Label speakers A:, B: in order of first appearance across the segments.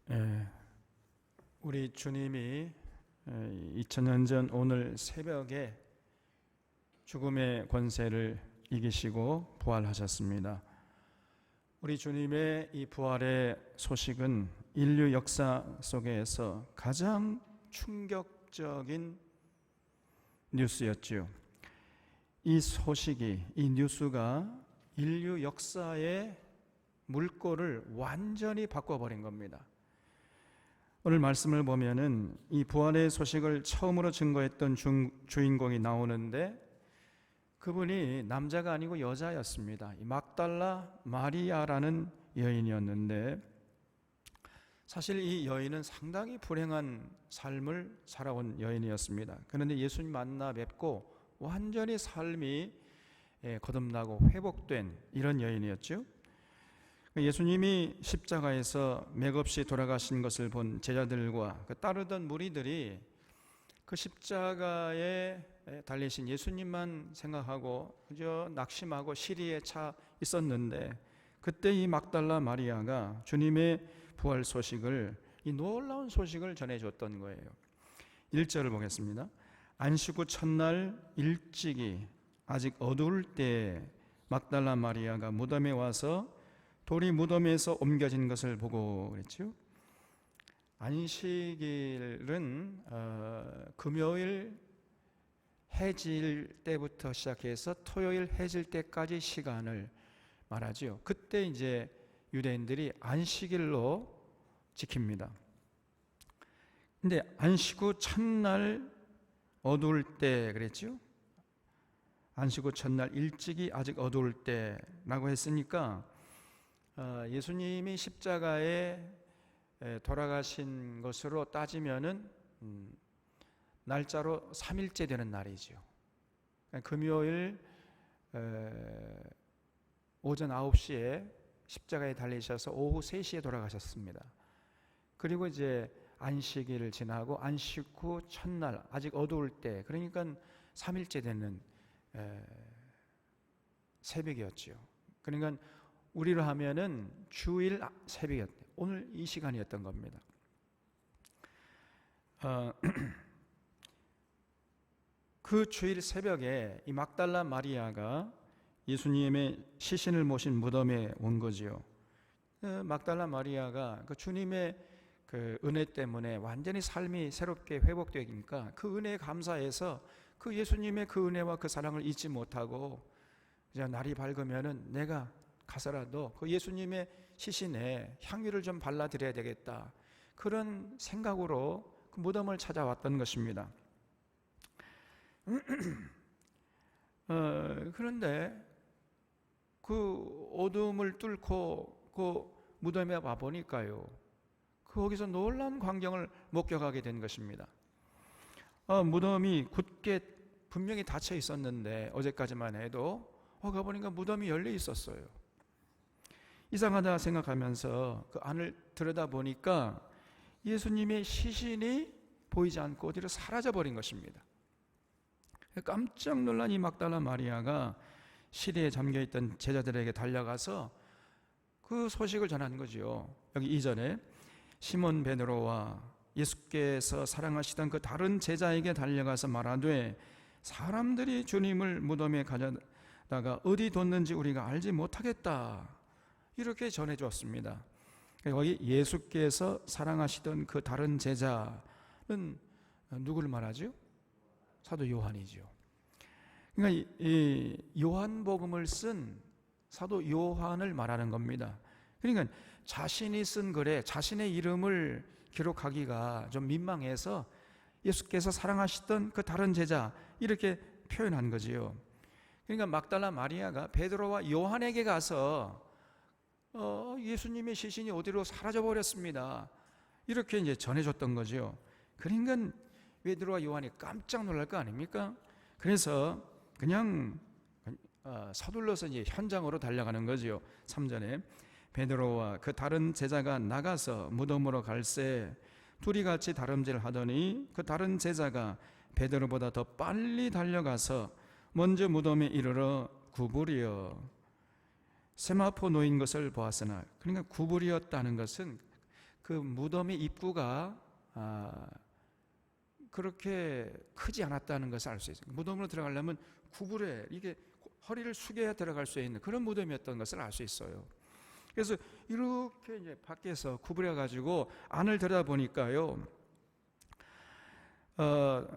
A: 예, 우리 주님이 2000년 전 오늘 새벽에 죽음의 권세를 이기시고 부활하셨습니다. 우리 주님의 이 부활의 소식은 인류 역사 속에서 가장 충격적인 뉴스였지요. 이 소식이, 이 뉴스가 인류 역사의 물꼬를 완전히 바꿔버린 겁니다. 오늘 말씀을 보면은 이 부활의 소식을 처음으로 증거했던 주인공이 나오는데 그분이 남자가 아니고 여자였습니다. 이 막달라 마리아라는 여인이었는데 사실 이 여인은 상당히 불행한 삶을 살아온 여인이었습니다. 그런데 예수님 만나 뵙고 완전히 삶이 거듭나고 회복된 이런 여인이었죠. 예수님이 십자가에서 맥없이 돌아가신 것을 본 제자들과 따르던 무리들이 그 십자가에 달리신 예수님만 생각하고 그저 낙심하고 시리에 차 있었는데 그때 이 막달라 마리아가 주님의 부활 소식을, 이 놀라운 소식을 전해줬던 거예요. 1절을 보겠습니다. 안식 후 첫날 일찍이 아직 어두울 때 막달라 마리아가 무덤에 와서 돌이 무덤에서 옮겨진 것을 보고 그랬죠. 안식일은 금요일 해질 때부터 시작해서 토요일 해질 때까지 시간을 말하죠. 그때 이제 유대인들이 안식일로 지킵니다. 근데 안식 후 첫날 어두울 때 그랬죠. 안식 후 첫날 일찍이 아직 어두울 때라고 했으니까 예수님이 십자가에 돌아가신 것으로 따지면은 날짜로 3일째 되는 날이죠. 금요일 오전 9시에 십자가에 달리셔서 오후 3시에 돌아가셨습니다. 그리고 이제 안식일을 지나고 안식 후 첫날 아직 어두울 때, 그러니까 3일째 되는 새벽이었죠. 그러니까 우리로 하면은 주일 새벽이었대. 오늘 이 시간이었던 겁니다. 그 주일 새벽에 이 막달라 마리아가 예수님의 시신을 모신 무덤에 온 거지요. 막달라 마리아가 그 주님의 그 은혜 때문에 완전히 삶이 새롭게 회복되니까 그 은혜에 감사해서 그 예수님의 그 은혜와 그 사랑을 잊지 못하고 이제 날이 밝으면은 내가 가서라도 그 예수님의 시신에 향유를 좀 발라드려야 되겠다, 그런 생각으로 그 무덤을 찾아왔던 것입니다. 그런데 그 어둠을 뚫고 그 무덤에 와 보니까요, 거기서 놀라운 광경을 목격하게 된 것입니다. 무덤이 굳게 분명히 닫혀 있었는데 어제까지만 해도 가보니까 무덤이 열려 있었어요. 이상하다 생각하면서 그 안을 들여다보니까 예수님의 시신이 보이지 않고 어디로 사라져버린 것입니다. 깜짝 놀란 이 막달라 마리아가 시리에 잠겨있던 제자들에게 달려가서 그 소식을 전한 거지요. 여기 이전에 시몬 베드로와 예수께서 사랑하시던 그 다른 제자에게 달려가서 말하되 사람들이 주님을 무덤에 가져다가 어디 뒀는지 우리가 알지 못하겠다, 이렇게 전해주었습니다. 여기 예수께서 사랑하시던 그 다른 제자는 누구를 말하죠? 사도 요한이죠. 그러니까 이 요한복음을 쓴 사도 요한을 말하는 겁니다. 그러니까 자신이 쓴 글에 자신의 이름을 기록하기가 좀 민망해서 예수께서 사랑하시던 그 다른 제자, 이렇게 표현한 거지요. 그러니까 막달라 마리아가 베드로와 요한에게 가서 예수님의 시신이 어디로 사라져 버렸습니다, 이렇게 이제 전해줬던 거죠. 그러니까 베드로와 요한이 깜짝 놀랄 거 아닙니까? 그래서 그냥 서둘러서 이제 현장으로 달려가는 거죠. 3절에 베드로와 그 다른 제자가 나가서 무덤으로 갈새 둘이 같이 다름질 하더니 그 다른 제자가 베드로보다 더 빨리 달려가서 먼저 무덤에 이르러 구부리어 세마포 놓인 것을 보았으나, 그러니까 구부리었다는 것은 그 무덤의 입구가 그렇게 크지 않았다는 것을 알 수 있어요. 무덤으로 들어가려면 구부려 이게 허리를 숙여야 들어갈 수 있는 그런 무덤이었던 것을 알 수 있어요. 그래서 이렇게 이제 밖에서 구부려 가지고 안을 들여다보니까요.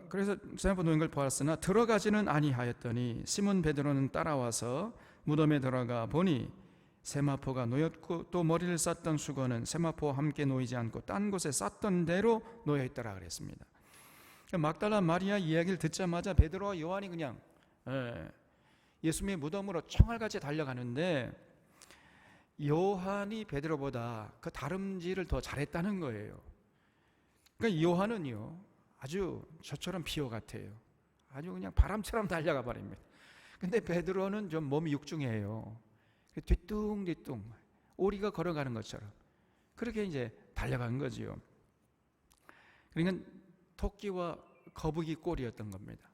A: 그래서 지난번 노인 걸 보았으나 들어가지는 아니하였더니 시몬 베드로는 따라와서 무덤에 들어가 보니 세마포가 놓였고 또 머리를 쌌던 수건은 세마포와 함께 놓이지 않고 딴 곳에 쌌던 대로 놓여 있더라 그랬습니다. 막달라 마리아 이야기를 듣자마자 베드로와 요한이 그냥 예수님의 무덤으로 총알같이 달려가는데 요한이 베드로보다 그 다름질을 더 잘했다는 거예요. 그러니까 요한은요 아주 저처럼 비호 같아요. 아주 그냥 바람처럼 달려가 버립니다. 근데 베드로는 좀 몸이 육중해요. 뒤뚱뒤뚱 오리가 걸어가는 것처럼 그렇게 이제 달려간 거지요. 그러니까 토끼와 거북이 꼴이었던 겁니다.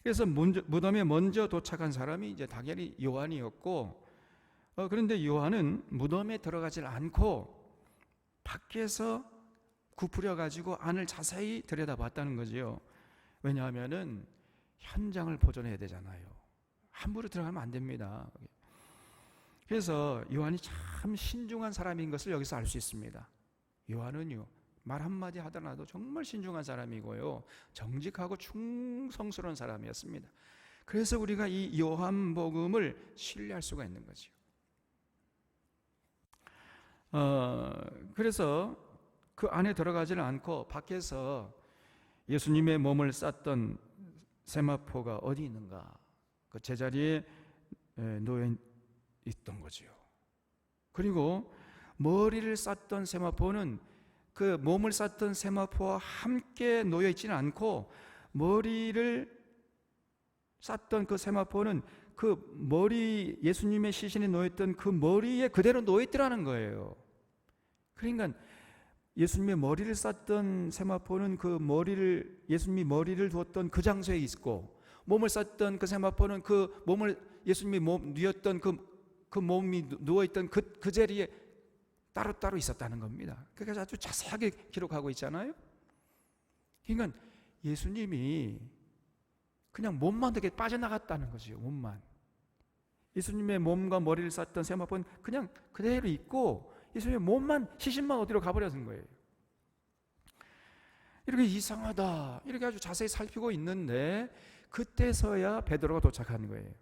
A: 그래서 무덤에 먼저 도착한 사람이 이제 당연히 요한이었고, 그런데 요한은 무덤에 들어가질 않고 밖에서 구부려 가지고 안을 자세히 들여다봤다는 거지요. 왜냐하면은 현장을 보존해야 되잖아요. 함부로 들어가면 안 됩니다. 그래서 요한이 참 신중한 사람인 것을 여기서 알 수 있습니다. 요한은요 말 한마디 하더라도 정말 신중한 사람이고요 정직하고 충성스러운 사람이었습니다. 그래서 우리가 이 요한복음을 신뢰할 수가 있는 거죠. 그래서 그 안에 들어가지는 않고 밖에서 예수님의 몸을 쌌던 세마포가 어디 있는가 그 제자리에 놓여 있던 거지요. 그리고 머리를 쌌던 세마포는 그 몸을 쌌던 세마포와 함께 놓여 있지는 않고 머리를 쌌던 그 세마포는 그 머리 예수님의 시신이 놓였던 그 머리에 그대로 놓여 있더라는 거예요. 그러니까 예수님의 머리를 쌌던 세마포는 그 머리를 예수님이 머리를 두었던 그 장소에 있고 몸을 쌌던 그 세마포는 그 몸을 예수님이 누웠던 그 몸이 누워있던 그 자리에 따로따로 있었다는 겁니다. 그래서 아주 자세하게 기록하고 있잖아요. 그러니까 예수님이 그냥 몸만 되게 빠져나갔다는 거죠. 몸만. 예수님의 몸과 머리를 쌌던 세마포는 그냥 그대로 있고 예수님의 몸만 시신만 어디로 가버렸는 거예요. 이렇게 이상하다 이렇게 아주 자세히 살피고 있는데 그때서야 베드로가 도착한 거예요.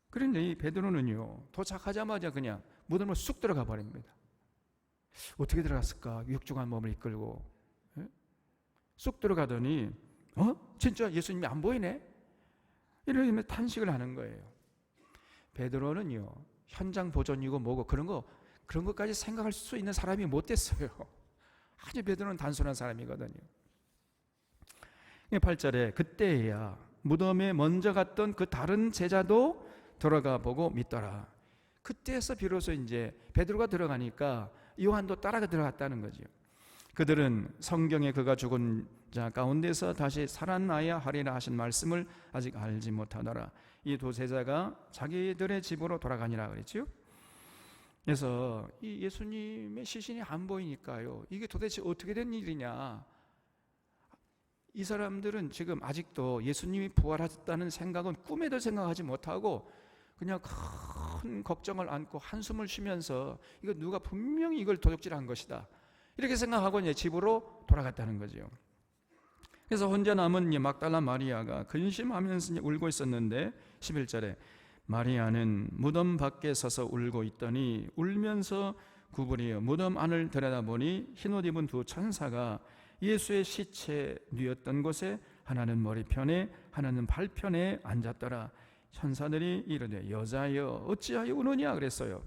A: 그런데 이 베드로는요 도착하자마자 그냥 무덤으로 쑥 들어가 버립니다. 어떻게 들어갔을까? 육중한 몸을 이끌고 쑥 들어가더니 진짜 예수님이 안 보이네? 이러면 탄식을 하는 거예요. 베드로는요 현장 보존이고 뭐고 그런 것까지 생각할 수 있는 사람이 못 됐어요. 아주 베드로는 단순한 사람이거든요. 8절에 그때야 무덤에 먼저 갔던 그 다른 제자도 들어가 보고 믿더라. 그때에서 비로소 이제 베드로가 들어가니까 요한도 따라가 들어갔다는 거죠. 그들은 성경에 그가 죽은 자 가운데서 다시 살아나야 하리라 하신 말씀을 아직 알지 못하더라. 이 두 제자가 자기들의 집으로 돌아가니라 그랬죠. 그래서 이 예수님의 시신이 안 보이니까요 이게 도대체 어떻게 된 일이냐. 이 사람들은 지금 아직도 예수님이 부활하셨다는 생각은 꿈에도 생각하지 못하고 그냥 큰 걱정을 안고 한숨을 쉬면서 이거 누가 분명히 이걸 도둑질한 것이다 이렇게 생각하고 이제 집으로 돌아갔다는 거죠. 그래서 혼자 남은 막달라 마리아가 근심하면서 울고 있었는데 11절에 마리아는 무덤 밖에 서서 울고 있더니 울면서 구부리어 무덤 안을 들여다보니 흰옷 입은 두 천사가 예수의 시체 누웠던 곳에 하나는 머리편에 하나는 발편에 앉았더라. 천사들이 이르되 여자여 어찌하여 우느냐 그랬어요.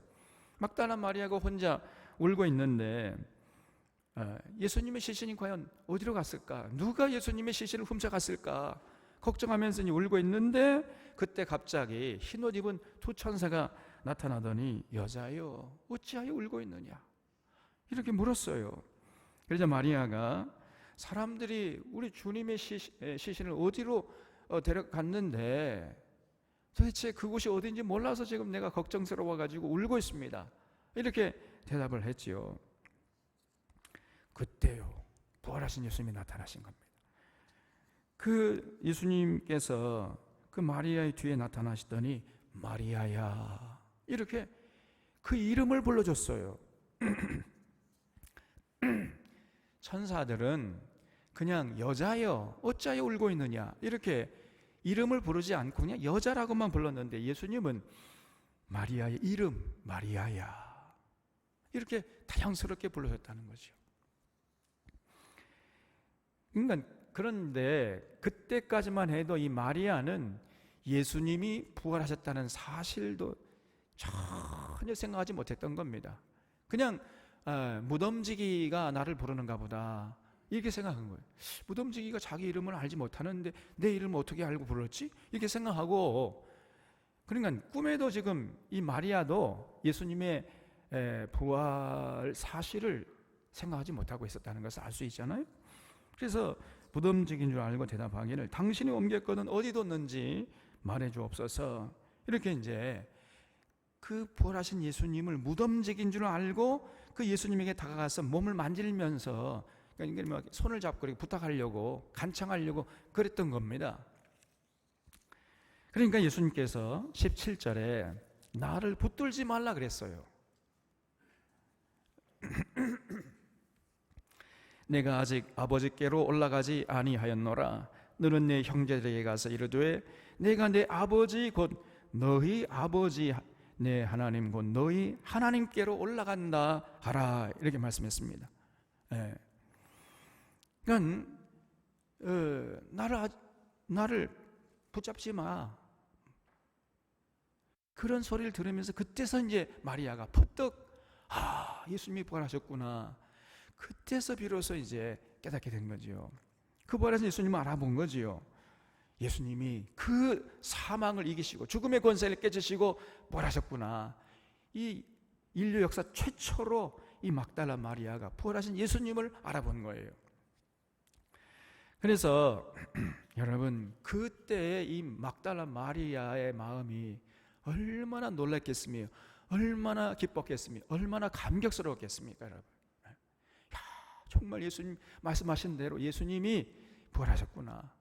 A: 막달라 마리아가 혼자 울고 있는데 예수님의 시신이 과연 어디로 갔을까? 누가 예수님의 시신을 훔쳐갔을까? 걱정하면서 울고 있는데 그때 갑자기 흰옷 입은 두 천사가 나타나더니 여자여 어찌하여 울고 있느냐 이렇게 물었어요. 그래서 마리아가 사람들이 우리 주님의 시신을 어디로 데려갔는데 도대체 그곳이 어딘지 몰라서 지금 내가 걱정스러워가지고 울고 있습니다 이렇게 대답을 했지요. 그때요 부활하신 예수님이 나타나신 겁니다. 그 예수님께서 그 마리아의 뒤에 나타나시더니 마리아야 이렇게 그 이름을 불러줬어요. 천사들은 그냥 여자여 어찌하여 울고 있느냐 이렇게 이름을 부르지 않고 그냥 여자라고만 불렀는데 예수님은 마리아의 이름 마리아야 이렇게 다양스럽게 불러줬다는 거죠. 그런데 그때까지만 해도 이 마리아는 예수님이 부활하셨다는 사실도 전혀 생각하지 못했던 겁니다. 그냥 무덤지기가 나를 부르는가 보다 이렇게 생각한 거예요. 무덤지기가 자기 이름을 알지 못하는데 내 이름을 어떻게 알고 불렀지? 이렇게 생각하고, 그러니까 꿈에도 지금 이 마리아도 예수님의 부활 사실을 생각하지 못하고 있었다는 것을 알 수 있잖아요. 그래서 무덤직인 줄 알고 대답하기를 당신이 옮겼거든 어디 뒀는지 말해 주옵소서. 이렇게 이제 그 부활하신 예수님을 무덤직인 줄 알고 그 예수님에게 다가가서 몸을 만질면서 그러니까 손을 잡고 부탁하려고 간청하려고 그랬던 겁니다. 그러니까 예수님께서 17절에 나를 붙들지 말라 그랬어요. 내가 아직 아버지께로 올라가지 아니하였노라. 너는 내 형제들에게 가서 이르되 내가 내 아버지 곧 너희 아버지 내 하나님 곧 너희 하나님께로 올라간다 하라 이렇게 말씀했습니다. 그러니까 나를 붙잡지 마 그런 소리를 들으면서 그때서 이제 마리아가 퍼뜩 예수님이 부활하셨구나. 그때서 비로소 이제 깨닫게 된 거지요. 그 부활하신 예수님을 알아본 거지요. 예수님이 그 사망을 이기시고 죽음의 권세를 깨지시고 부활하셨구나. 이 인류 역사 최초로 이 막달라 마리아가 부활하신 예수님을 알아본 거예요. 그래서 여러분 그때의 이 막달라 마리아의 마음이 얼마나 놀랐겠으며 얼마나 기뻤겠으며 얼마나 감격스러웠겠습니까 여러분. 정말 예수님 말씀하신 대로 예수님이 부활하셨구나.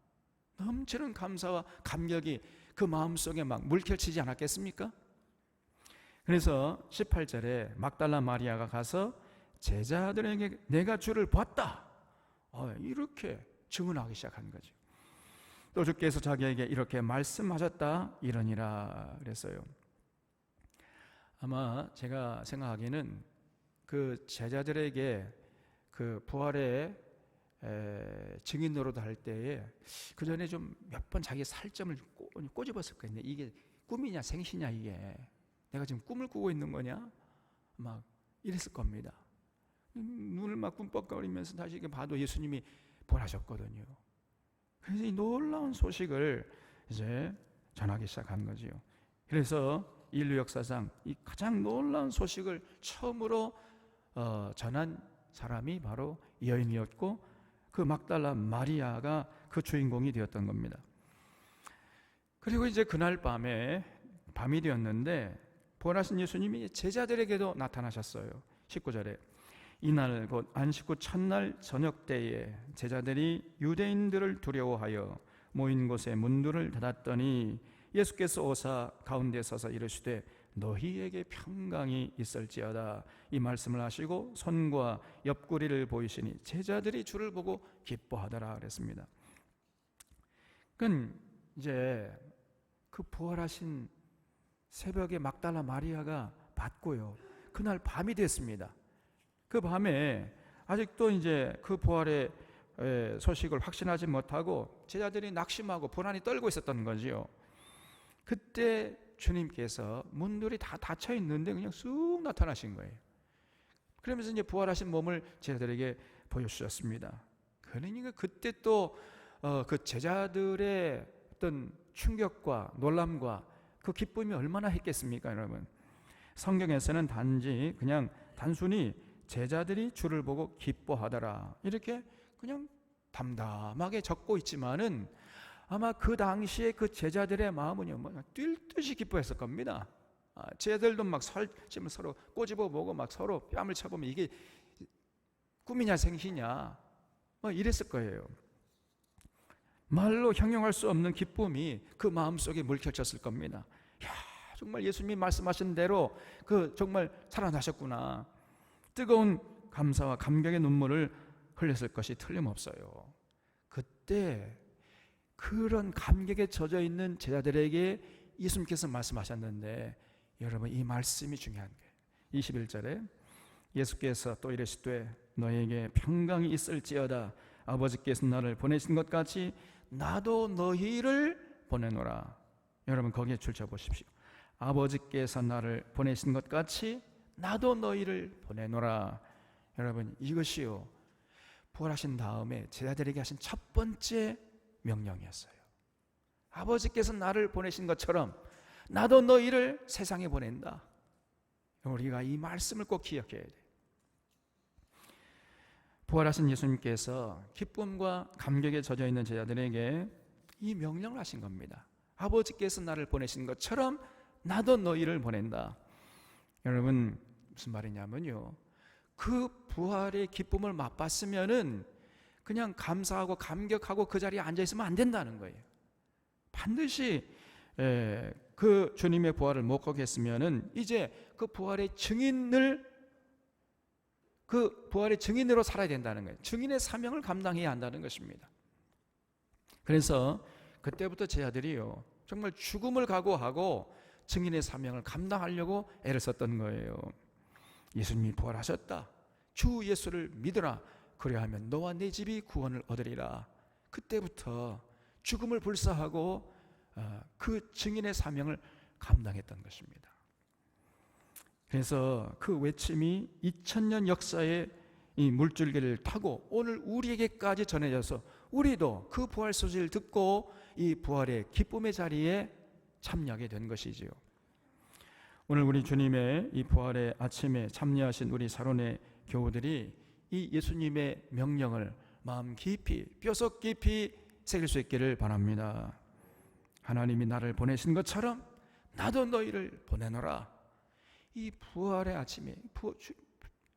A: 넘치는 감사와 감격이 그 마음속에 막 물결치지 않았겠습니까? 그래서 18절에 막달라 마리아가 가서 제자들에게 내가 주를 봤다 이렇게 증언하기 시작한 거죠. 또 주께서 자기에게 이렇게 말씀하셨다 이러니라 그랬어요. 아마 제가 생각하기에는 그 제자들에게 그 부활의 증인 노릇 할 때에 그 전에 좀 몇 번 자기 살점을 꼬집었을 거예요. 이게 꿈이냐 생시냐 이게 내가 지금 꿈을 꾸고 있는 거냐 막 이랬을 겁니다. 눈을 막 꿈뻑거리면서 다시 봐도 예수님이 부활하셨거든요. 그래서 이 놀라운 소식을 이제 전하기 시작한 거지요. 그래서 인류 역사상 이 가장 놀라운 소식을 처음으로 전한 사람이 바로 여인이었고 그 막달라 마리아가 그 주인공이 되었던 겁니다. 그리고 이제 그날 밤이 되었는데 부활하신 예수님이 제자들에게도 나타나셨어요. 19절에 이날 곧 안식 후 첫날 저녁 때에 제자들이 유대인들을 두려워하여 모인 곳에 문들을 닫았더니 예수께서 오사 가운데 서서 이르시되 너희에게 평강이 있을지어다 이 말씀을 하시고 손과 옆구리를 보이시니 제자들이 주를 보고 기뻐하더라 그랬습니다. 그건 이제 그 부활하신 새벽에 막달라 마리아가 봤고요. 그날 밤이 됐습니다. 그 밤에 아직도 이제 그 부활의 소식을 확신하지 못하고 제자들이 낙심하고 불안이 떨고 있었던 거지요. 그때 주님께서 문들이 다 닫혀 있는데 그냥 쑥 나타나신 거예요. 그러면서 이제 부활하신 몸을 제자들에게 보여주셨습니다. 그러니까 그때 또 그 제자들의 어떤 충격과 놀람과 그 기쁨이 얼마나 했겠습니까, 여러분? 성경에서는 단순히 제자들이 주를 보고 기뻐하더라 이렇게 그냥 담담하게 적고 있지만은 아마 그 당시에 그 제자들의 마음은요, 뛸 듯이 기뻐했을 겁니다. 제자들도 막 살찜을 서로 꼬집어 보고 막 서로 뺨을 쳐보면 이게 꿈이냐 생시냐 뭐 이랬을 거예요. 말로 형용할 수 없는 기쁨이 그 마음속에 물결쳤을 겁니다. 야, 정말 예수님이 말씀하신 대로 정말 살아나셨구나. 뜨거운 감사와 감격의 눈물을 흘렸을 것이 틀림없어요. 그때 그런 감격에 젖어 있는 제자들에게 예수님께서 말씀하셨는데, 여러분 이 말씀이 중요한 거예요. 21절에 예수께서 또 이르시되 너에게 평강이 있을지어다. 아버지께서 나를 보내신 것 같이 나도 너희를 보내노라. 여러분 거기에 줄쳐 보십시오. 아버지께서 나를 보내신 것 같이 나도 너희를 보내노라. 여러분 이것이요, 부활하신 다음에 제자들에게 하신 첫 번째 명령이었어요. 아버지께서 나를 보내신 것처럼 나도 너희를 세상에 보낸다. 우리가 이 말씀을 꼭 기억해야 돼요. 부활하신 예수님께서 기쁨과 감격에 젖어 있는 제자들에게 이 명령을 하신 겁니다. 아버지께서 나를 보내신 것처럼 나도 너희를 보낸다. 여러분 무슨 말이냐면요, 그 부활의 기쁨을 맛봤으면은 그냥 감사하고 감격하고 그 자리에 앉아 있으면 안 된다는 거예요. 반드시 그 주님의 부활을 목격했으면은 이제 그 부활의 증인으로 살아야 된다는 거예요. 증인의 사명을 감당해야 한다는 것입니다. 그래서 그때부터 제자들이요, 정말 죽음을 각오하고 증인의 사명을 감당하려고 애를 썼던 거예요. 예수님이 부활하셨다. 주 예수를 믿으라. 그리하면 너와 네 집이 구원을 얻으리라. 그때부터 죽음을 불사하고 그 증인의 사명을 감당했던 것입니다. 그래서 그 외침이 2000년 역사의 이 물줄기를 타고 오늘 우리에게까지 전해져서 우리도 그 부활 소식을 듣고 이 부활의 기쁨의 자리에 참여하게 된 것이지요. 오늘 우리 주님의 이 부활의 아침에 참여하신 우리 사론의 교우들이 이 예수님의 명령을 마음 깊이 뼈속 깊이 새길 수 있기를 바랍니다. 하나님이 나를 보내신 것처럼 나도 너희를 보내노라. 이 부활의 아침에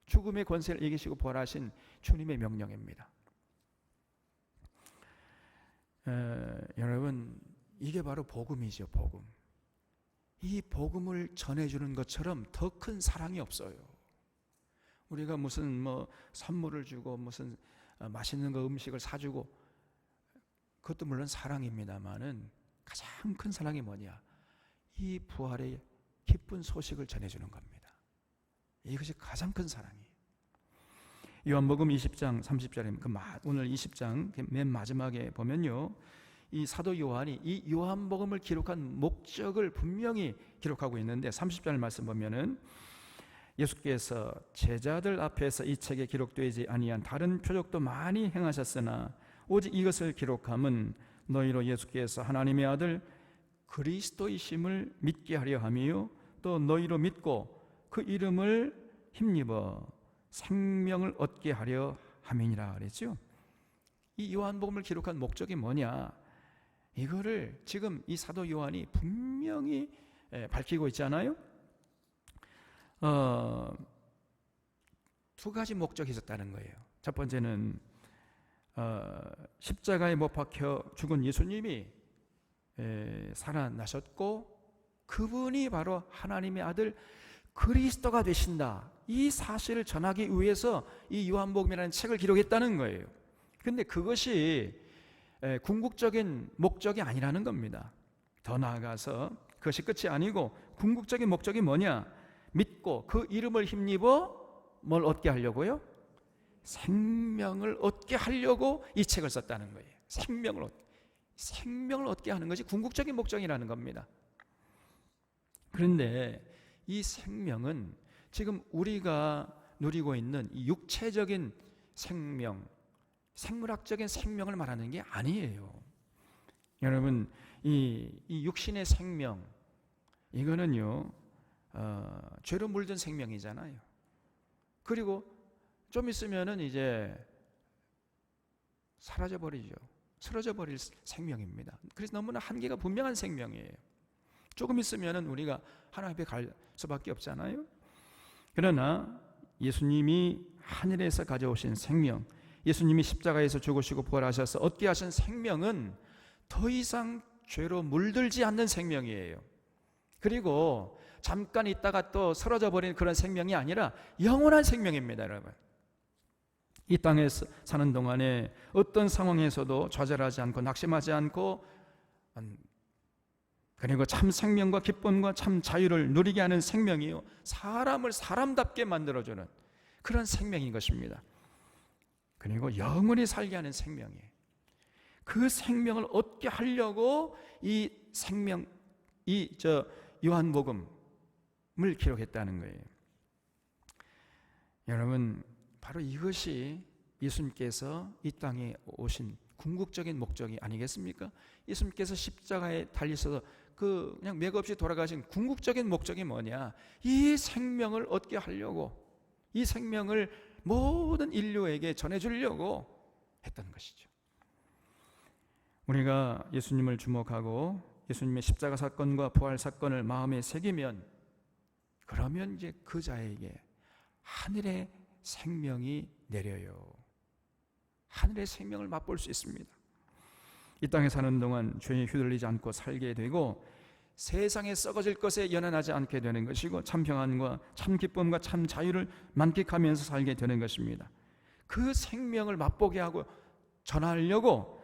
A: 죽음의 권세를 이기시고 부활하신 주님의 명령입니다. 여러분 이게 바로 복음이죠. 복음. 이 복음을 전해주는 것처럼 더 큰 사랑이 없어요. 우리가 무슨 선물을 주고 무슨 맛있는 음식을 사주고 그것도 물론 사랑입니다만은 가장 큰 사랑이 뭐냐? 이 부활의 기쁜 소식을 전해주는 겁니다. 이것이 가장 큰 사랑이에요. 요한복음 20장 30절에 오늘 20장 맨 마지막에 보면요, 이 사도 요한이 이 요한복음을 기록한 목적을 분명히 기록하고 있는데 30절 말씀 보면은 예수께서 제자들 앞에서 이 책에 기록되지 아니한 다른 표적도 많이 행하셨으나 오직 이것을 기록함은 너희로 예수께서 하나님의 아들 그리스도이심을 믿게 하려 함이요 또 너희로 믿고 그 이름을 힘입어 생명을 얻게 하려 함이니라 그랬죠. 이 요한복음을 기록한 목적이 뭐냐? 이거를 지금 이 사도 요한이 분명히 밝히고 있잖아요. 두 가지 목적이 있었다는 거예요. 첫 번째는 십자가에 못 박혀 죽은 예수님이 살아나셨고 그분이 바로 하나님의 아들 그리스도가 되신다. 이 사실을 전하기 위해서 이 요한복음이라는 책을 기록했다는 거예요. 그런데 그것이 궁극적인 목적이 아니라는 겁니다. 더 나아가서 그것이 끝이 아니고 궁극적인 목적이 뭐냐? 믿고 그 이름을 힘입어 뭘 얻게 하려고요? 생명을 얻게 하려고 이 책을 썼다는 거예요. 생명을 얻게 하는 것이 궁극적인 목적이라는 겁니다. 그런데 이 생명은 지금 우리가 누리고 있는 이 육체적인 생명, 생물학적인 생명을 말하는 게 아니에요. 여러분 이 육신의 생명 이거는요 죄로 물든 생명이잖아요. 그리고 좀 있으면은 이제 사라져 버리죠. 쓰러져 버릴 생명입니다. 그래서 너무나 한계가 분명한 생명이에요. 조금 있으면은 우리가 하나님 앞에 갈 수밖에 없잖아요. 그러나 예수님이 하늘에서 가져오신 생명, 예수님이 십자가에서 죽으시고 부활하셔서 얻게 하신 생명은 더 이상 죄로 물들지 않는 생명이에요. 그리고 잠깐 있다가 또 사라져 버리는 그런 생명이 아니라 영원한 생명입니다, 여러분. 이 땅에 사는 동안에 어떤 상황에서도 좌절하지 않고 낙심하지 않고, 그리고 참 생명과 기쁨과 참 자유를 누리게 하는 생명이요, 사람을 사람답게 만들어주는 그런 생명인 것입니다. 그리고 영원히 살게 하는 생명이에요. 그 생명을 얻게 하려고 이 생명, 요한복음을 기록했다는 거예요. 여러분, 바로 이것이 예수님께서 이 땅에 오신 궁극적인 목적이 아니겠습니까? 예수님께서 십자가에 달리셔서 그냥 맥없이 돌아가신 궁극적인 목적이 뭐냐? 이 생명을 얻게 하려고, 이 생명을 모든 인류에게 전해주려고 했던 것이죠. 우리가 예수님을 주목하고 예수님의 십자가 사건과 부활 사건을 마음에 새기면, 그러면 이제 그 자에게 하늘의 생명이 내려요. 하늘의 생명을 맛볼 수 있습니다. 이 땅에 사는 동안 죄에 휘둘리지 않고 살게 되고, 세상에 썩어질 것에 연연하지 않게 되는 것이고, 참 평안과 참 기쁨과 참 자유를 만끽하면서 살게 되는 것입니다. 그 생명을 맛보게 하고 전하려고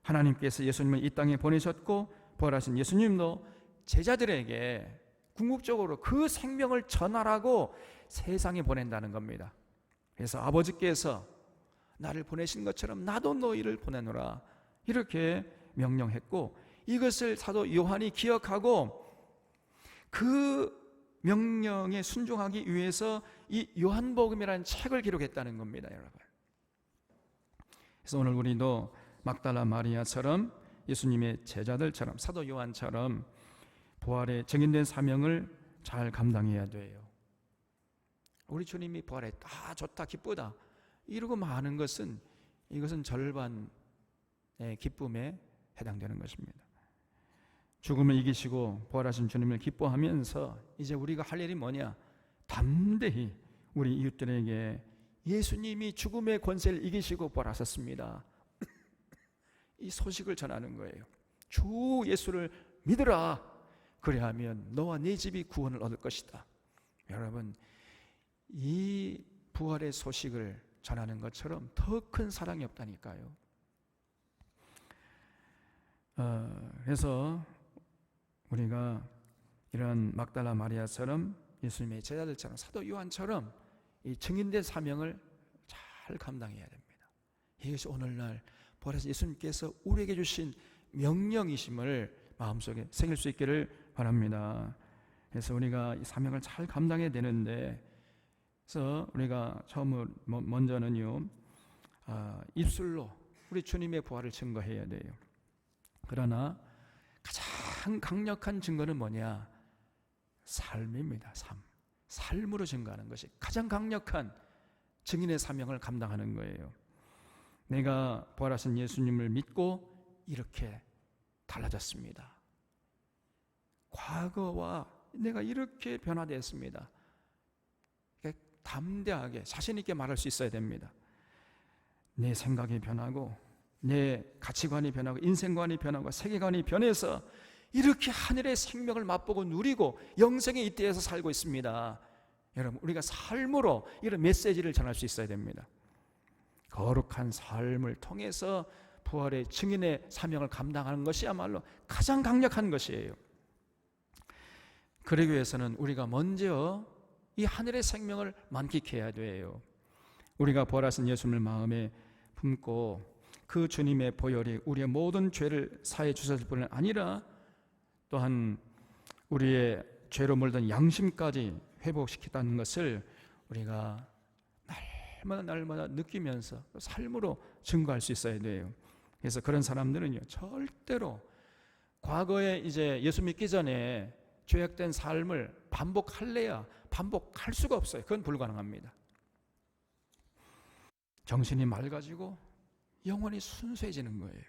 A: 하나님께서 예수님을 이 땅에 보내셨고, 부활하신 예수님도 제자들에게 궁극적으로 그 생명을 전하라고 세상에 보낸다는 겁니다. 그래서 아버지께서 나를 보내신 것처럼 나도 너희를 보내노라, 이렇게 명령했고, 이것을 사도 요한이 기억하고 그 명령에 순종하기 위해서 이 요한복음이라는 책을 기록했다는 겁니다, 여러분. 그래서 오늘 우리도 막달라 마리아처럼, 예수님의 제자들처럼, 사도 요한처럼 부활의 증인된 사명을 잘 감당해야 돼요. 우리 주님이 부활했다, 좋다, 기쁘다 이러고 많은 것은, 이것은 절반의 기쁨에 해당되는 것입니다. 죽음을 이기시고 부활하신 주님을 기뻐하면서 이제 우리가 할 일이 뭐냐? 담대히 우리 이웃들에게 예수님이 죽음의 권세를 이기시고 부활하셨습니다, 이 소식을 전하는 거예요. 주 예수를 믿으라, 그리하면 너와 네 집이 구원을 얻을 것이다. 여러분, 이 부활의 소식을 전하는 것처럼 더 큰 사랑이 없다니까요. 그래서 우리가 이런 막달라 마리아처럼, 예수님의 제자들처럼, 사도 요한처럼 이 증인된 사명을 잘 감당해야 됩니다. 이것이 오늘날 부활하신 예수님께서 우리에게 주신 명령이심을 마음속에 새길 수 있기를 바랍니다. 그래서 우리가 이 사명을 잘 감당해야 되는데, 그래서 우리가 먼저는요, 입술로 우리 주님의 부활을 증거해야 돼요. 그러나 가장 강력한 증거는 뭐냐? 삶입니다. 삶으로 증거하는 것이 가장 강력한 증인의 사명을 감당하는 거예요. 내가 부활하신 예수님을 믿고 이렇게 달라졌습니다. 과거와 내가 이렇게 변화되었습니다. 담대하게 자신 있게 말할 수 있어야 됩니다. 내 생각이 변하고, 내 가치관이 변하고, 인생관이 변하고, 세계관이 변해서 이렇게 하늘의 생명을 맛보고 누리고 영생의 이때에서 살고 있습니다. 여러분, 우리가 삶으로 이런 메시지를 전할 수 있어야 됩니다. 거룩한 삶을 통해서 부활의 증인의 사명을 감당하는 것이야말로 가장 강력한 것이에요. 그러기 위해서는 우리가 먼저 이 하늘의 생명을 만끽해야 돼요. 우리가 부활하신 예수님을 마음에 품고 그 주님의 보혈이 우리의 모든 죄를 사해 주셨을 뿐 아니라, 또한 우리의 죄로 물든 양심까지 회복시켰다는 것을 우리가 날마다 느끼면서 삶으로 증거할 수 있어야 돼요. 그래서 그런 사람들은요, 절대로 과거에 이제 예수 믿기 전에 죄악된 삶을 반복할 수가 없어요. 그건 불가능합니다. 정신이 맑아지고 영혼이 순수해지는 거예요.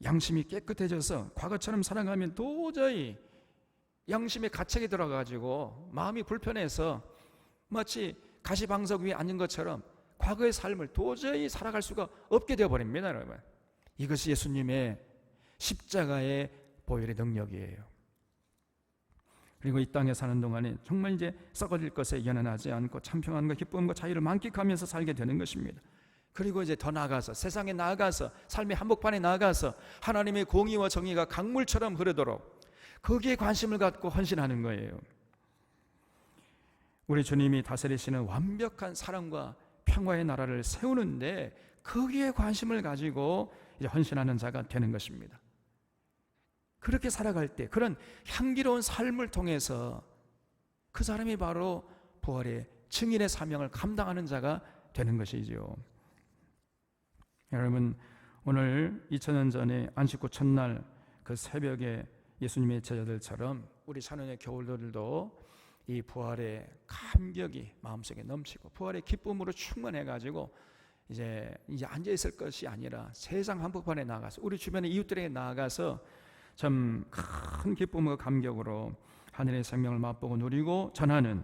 A: 양심이 깨끗해져서 과거처럼 살아가면 도저히 양심의 가책이 들어가지고 마음이 불편해서 마치 가시방석 위에 앉은 것처럼 과거의 삶을 도저히 살아갈 수가 없게 되어버립니다, 여러분. 이것이 예수님의 십자가의 보혈의 능력이에요. 그리고 이 땅에 사는 동안에 정말 이제 썩어질 것에 연연하지 않고 참평함과 기쁨과 자유를 만끽하면서 살게 되는 것입니다. 그리고 이제 더 나아가서 세상에 나아가서 삶의 한복판에 나아가서 하나님의 공의와 정의가 강물처럼 흐르도록 거기에 관심을 갖고 헌신하는 거예요. 우리 주님이 다스리시는 완벽한 사랑과 평화의 나라를 세우는데 거기에 관심을 가지고 이제 헌신하는 자가 되는 것입니다. 그렇게 살아갈 때 그런 향기로운 삶을 통해서 그 사람이 바로 부활의 증인의 사명을 감당하는 자가 되는 것이죠. 여러분, 오늘 2000년 전에 안식구 첫날 그 새벽에 예수님의 제자들처럼 우리 찬원의 교우들도 이 부활의 감격이 마음속에 넘치고 부활의 기쁨으로 충만해가지고 이제 앉아 있을 것이 아니라 세상 한복판에 나가서 우리 주변의 이웃들에게 나아가서 참 큰 기쁨과 감격으로 하늘의 생명을 맛보고 누리고 전하는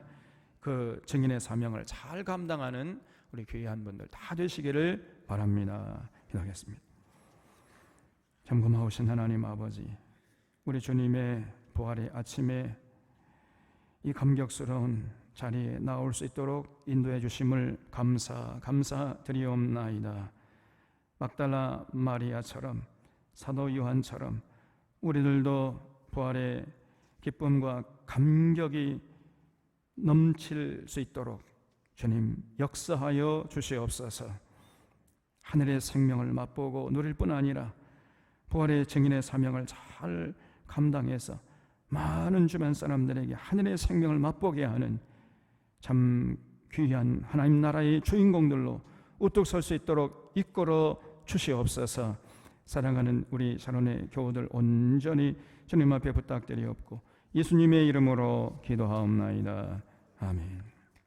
A: 그 증인의 사명을 잘 감당하는 우리 귀한 분들 다 되시기를 바랍니다. 기도하겠습니다. 겸손하신 하나님 아버지, 우리 주님의 부활의 아침에 이 감격스러운 자리에 나올 수 있도록 인도해 주심을 감사드리옵나이다. 막달라 마리아처럼 사도 요한처럼 우리들도 부활의 기쁨과 감격이 넘칠 수 있도록 주님 역사하여 주시옵소서. 하늘의 생명을 맛보고 누릴 뿐 아니라 부활의 증인의 사명을 잘 감당해서 많은 주변 사람들에게 하늘의 생명을 맛보게 하는 참 귀한 하나님 나라의 주인공들로 우뚝 설 수 있도록 이끌어 주시옵소서. 사랑하는 우리 샤론의 교우들 온전히 주님 앞에 부탁드리옵고 예수님의 이름으로 기도하옵나이다. 아멘.